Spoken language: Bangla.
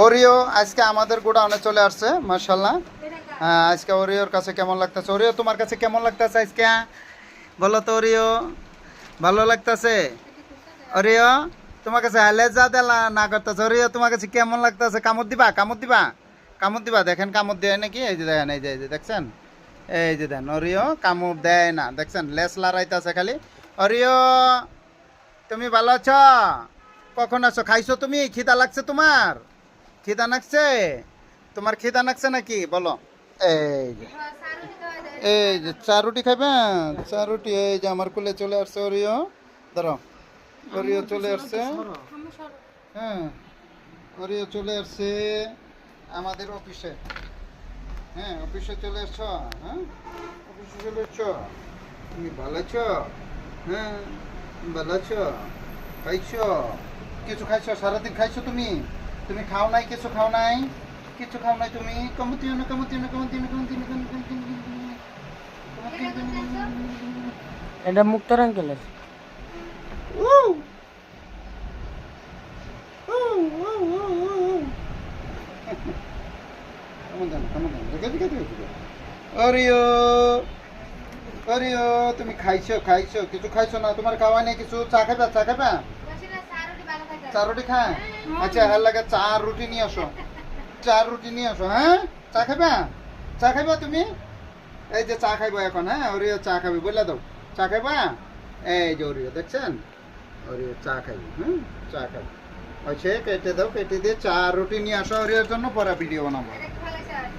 ওরিও আজকে আমাদের গোডাউনে চলে আসছে মাশাআল্লাহ। আজকে ওরিওর কাছে কেমন লাগতেছে? ওরিও তোমার কাছে কেমন লাগতেছে আজকে বলো তো ওরিও? ভালো লাগতেছে? ওরিও তোমার কাছে হালেজা দেলা না করতেছে? ওরিও তোমার কাছে কেমন লাগতেছে? কামড় দিবা, কামড় দিবা, কামড় দিবা? দেখেন কামড় দেয় নাকি? এই যে দেখেন, এই যে দেখছেন, এই যে দেন ওরিও কামড় দেয় না, দেখছেন লেস লড়াইতেছে খালি। ওরিও তুমি ভালো আছো? কখন আছো? খাইছো তুমি? খিদা লাগছে তোমার? খিদা লাগছে? তোমার খিদা লাগছে নাকি বলো? এই যে, এই যে চা রুটি খাইবে? চা রুটি এই যে আমার কোলে চলে আসছে ওরিও। ধরো, ওরিও চলে আসছে। হ্যাঁ, ওরিও চলে আসছে আমাদের অফিসে। হ্যাঁ, অফিসে চলে আসছো? হ্যাঁ, অফিসে চলে আসছো? তুমি ভালো আছো? হ্যাঁ, ভালো আছো? খাইছো? কিছু খাইছো? সারাদিন খাইছো তুমি? তুমি খাও নাই? কিছু খাও নাই? কিছু খাও নাই তুমি? কমতিও না, কমতিও না, কমতিও না, কমতিও না, কমতিও না। এটা মুক্তার আঙ্কেলের। অরিও, অরিও তুমি খাইছো? খাইছো? কিছু খাইছো না? তোমার খাওয়া নেই কিছু? চা খাইবা? চা খাইবা? চা রুটি খায়? আচ্ছা, হ্যাঁ লাগে চা রুটি নিয়ে আসো। চা রুটি নিয়ে আসো। হ্যাঁ, চা খাইবা? চা খাইবা তুমি? এই যে চা খাইবা এখন। হ্যাঁ, ওরিও চা খাবি বলে দাও। চা খাইবা? এই যে ওরিও দেখছেন, ওরিও চা খাইবে। হ্যাঁ, চা খাবে। আচ্ছা, কেটে দাও, কেটে দিয়ে চা রুটি নিয়ে আসো ওরিওর জন্য, পরে ভিডিও বানাবো।